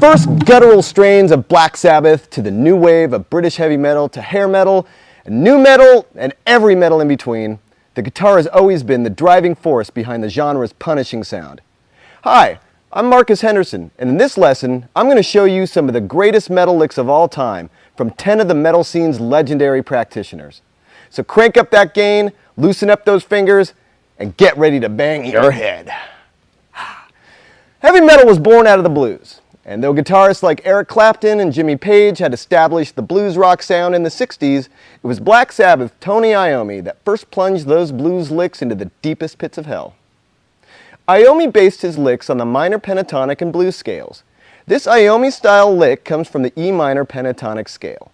first guttural strains of Black Sabbath to the new wave of British heavy metal to hair metal, and nu metal, and every metal in between, the guitar has always been the driving force behind the genre's punishing sound. Hi, I'm Marcus Henderson, and in this lesson, I'm going to show you some of the greatest metal licks of all time from 10 of the metal scene's legendary practitioners. So crank up that gain, loosen up those fingers, and get ready to bang your head. Heavy metal was born out of the blues, and though guitarists like Eric Clapton and Jimmy Page had established the blues rock sound in the 60s, it was Black Sabbath Tony Iommi that first plunged those blues licks into the deepest pits of hell. Iommi based his licks on the minor pentatonic and blues scales. This Iommi-style lick comes from the E minor pentatonic scale.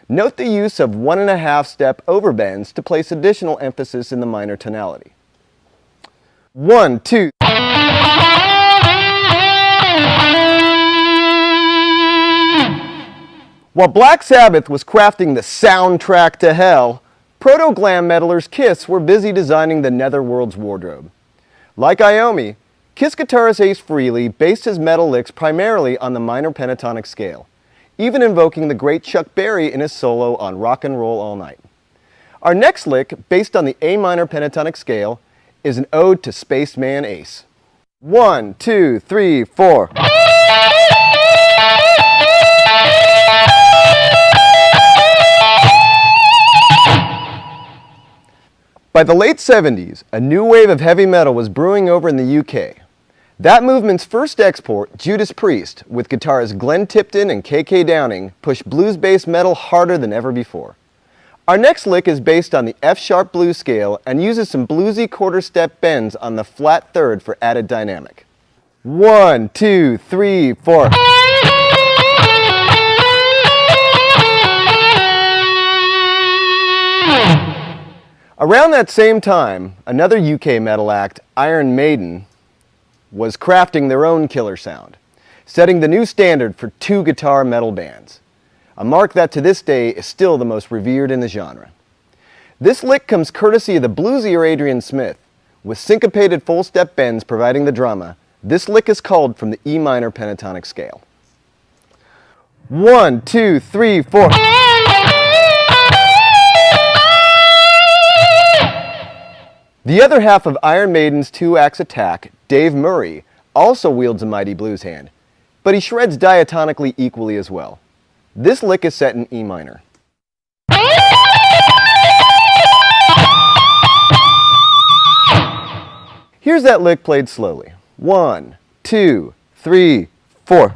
Note the use of 1.5 step overbends to place additional emphasis in the minor tonality. 1, 2. While Black Sabbath was crafting the soundtrack to hell, proto-glam metalers Kiss were busy designing the netherworld's wardrobe. Like Iommi, Kiss guitarist Ace Frehley based his metal licks primarily on the minor pentatonic scale, even invoking the great Chuck Berry in his solo on Rock and Roll All Night. Our next lick, based on the A minor pentatonic scale, is an ode to Spaceman Ace. 1, 2, 3, 4. By the late 70s, a new wave of heavy metal was brewing over in the UK. That movement's first export, Judas Priest, with guitarists Glenn Tipton and KK Downing, pushed blues-based metal harder than ever before. Our next lick is based on the F-sharp blues scale and uses some bluesy quarter-step bends on the flat third for added dynamic. 1, 2, 3, 4. Around that same time, another UK metal act, Iron Maiden, was crafting their own killer sound, setting the new standard for two-guitar metal bands, a mark that to this day is still the most revered in the genre. This lick comes courtesy of the bluesier Adrian Smith, with syncopated full-step bends providing the drama. This lick is called from the E minor pentatonic scale. 1, 2, 3, 4. The other half of Iron Maiden's two-axe attack, Dave Murray, also wields a mighty blues hand, but he shreds diatonically equally as well. This lick is set in E minor. Here's that lick played slowly. 1, 2, 3, 4.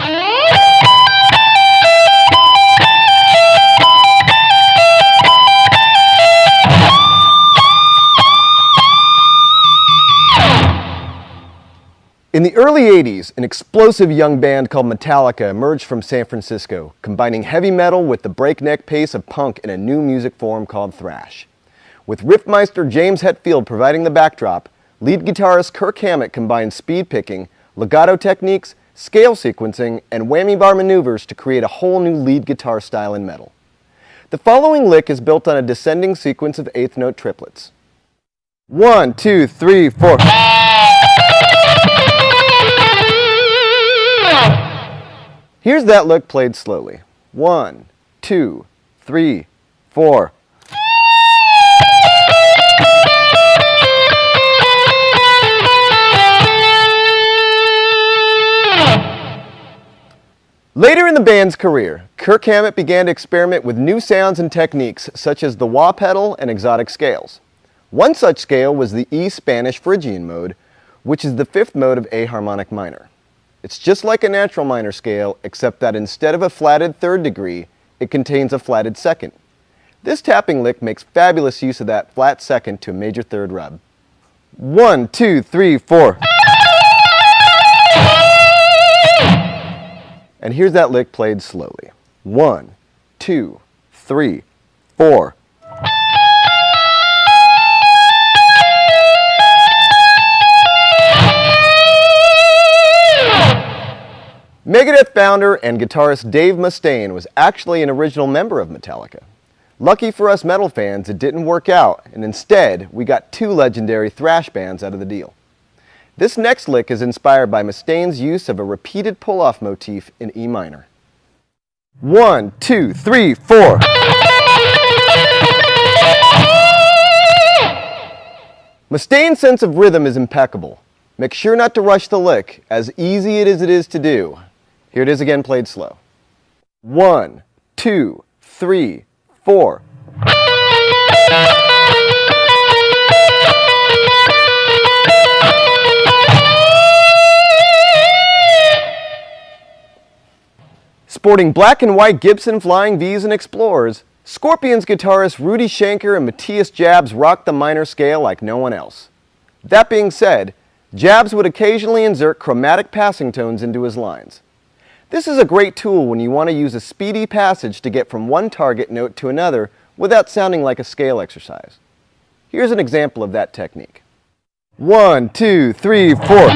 In the early 80s, an explosive young band called METALLICA emerged from San Francisco, combining heavy metal with the breakneck pace of punk in a new music form called thrash. With riffmeister James Hetfield providing the backdrop, lead guitarist Kirk Hammett combined speed picking, legato techniques, scale sequencing, and whammy bar maneuvers to create a whole new lead guitar style in metal. The following lick is built on a descending sequence of eighth note triplets. 1, 2, 3, 4. Here's that lick played slowly. 1, 2, 3, 4. Later in the band's career, Kirk Hammett began to experiment with new sounds and techniques such as the wah pedal and exotic scales. One such scale was the E Spanish Phrygian mode, which is the fifth mode of A harmonic minor. It's just like a natural minor scale, except that instead of a flatted third degree, it contains a flatted second. This tapping lick makes fabulous use of that flat second to a major third rub. 1, 2, 3, 4. And here's that lick played slowly. 1, 2, 3, 4. Megadeth founder and guitarist Dave Mustaine was actually an original member of Metallica. Lucky for us metal fans, it didn't work out, and instead, we got two legendary thrash bands out of the deal. This next lick is inspired by Mustaine's use of a repeated pull-off motif in E minor. 1, 2, 3, 4. Mustaine's sense of rhythm is impeccable. Make sure not to rush the lick, as easy as it is to do. Here it is again, played slow. 1, 2, 3, 4. Sporting black and white Gibson Flying V's and Explorers, Scorpions guitarists Rudy Schenker and Matthias Jabs rocked the minor scale like no one else. That being said, Jabs would occasionally insert chromatic passing tones into his lines. This is a great tool when you want to use a speedy passage to get from one target note to another without sounding like a scale exercise. Here's an example of that technique. 1, 2, 3, 4.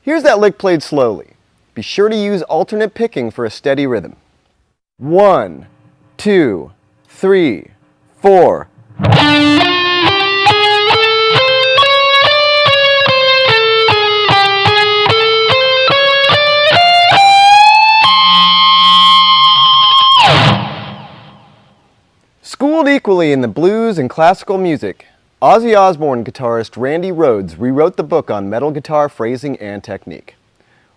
Here's that lick played slowly. Be sure to use alternate picking for a steady rhythm. 1, 2, 3, 4. Schooled equally in the blues and classical music, Ozzy Osbourne guitarist Randy Rhoads rewrote the book on metal guitar phrasing and technique.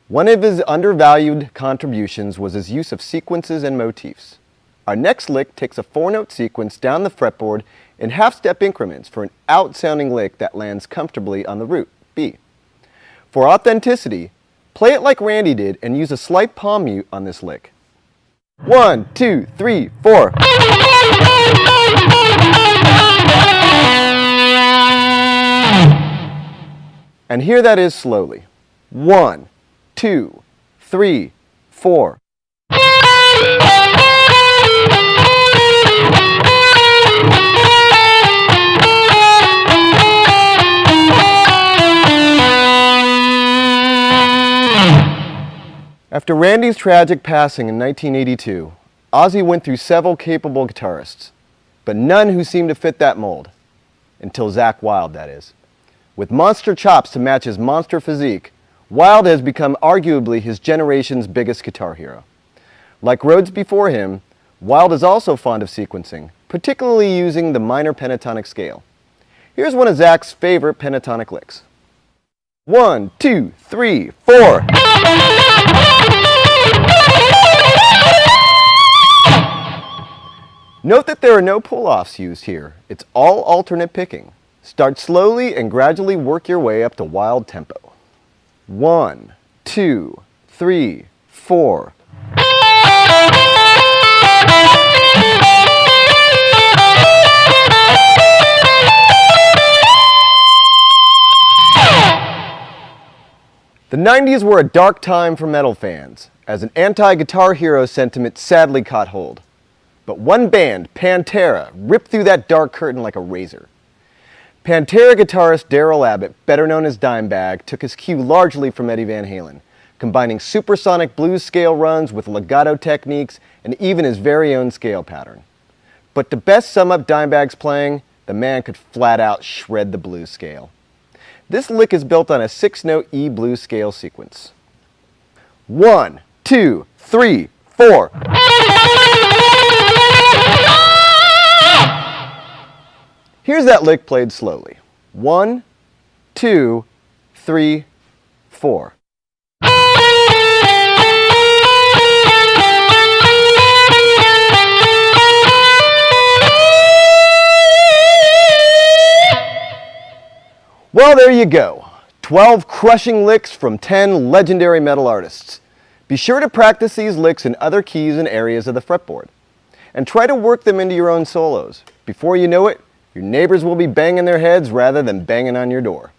One of his undervalued contributions was his use of sequences and motifs. Our next lick takes a 4-note sequence down the fretboard in half-step increments for an out-sounding lick that lands comfortably on the root, B. For authenticity, play it like Randy did and use a slight palm mute on this lick. 1, 2, 3, 4. And here that is slowly. 1, 2, 3, 4. After Randy's tragic passing in 1982, Ozzy went through several capable guitarists, but none who seemed to fit that mold. Until Zakk Wylde, that is. With monster chops to match his monster physique, Wylde has become arguably his generation's biggest guitar hero. Like Rhoads before him, Wylde is also fond of sequencing, particularly using the minor pentatonic scale. Here's one of Zakk's favorite pentatonic licks. 1, 2, 3, 4. Note that there are no pull-offs used here. It's all alternate picking. Start slowly and gradually work your way up to wild tempo. 1, 2, 3, 4. The 90s were a dark time for metal fans, as an anti-Guitar Hero sentiment sadly caught hold. But one band, Pantera, ripped through that dark curtain like a razor. Pantera guitarist Darrell Abbott, better known as Dimebag, took his cue largely from Eddie Van Halen, combining supersonic blues scale runs with legato techniques and even his very own scale pattern. But to best sum up Dimebag's playing, the man could flat out shred the blues scale. This lick is built on a 6-note E blues scale sequence. 1, 2, 3, 4. Here's that lick played slowly. 1, 2, 3, 4. Well, there you go. 12 crushing licks from 10 legendary metal artists. Be sure to practice these licks in other keys and areas of the fretboard. And try to work them into your own solos. Before you know it, your neighbors will be banging their heads rather than banging on your door.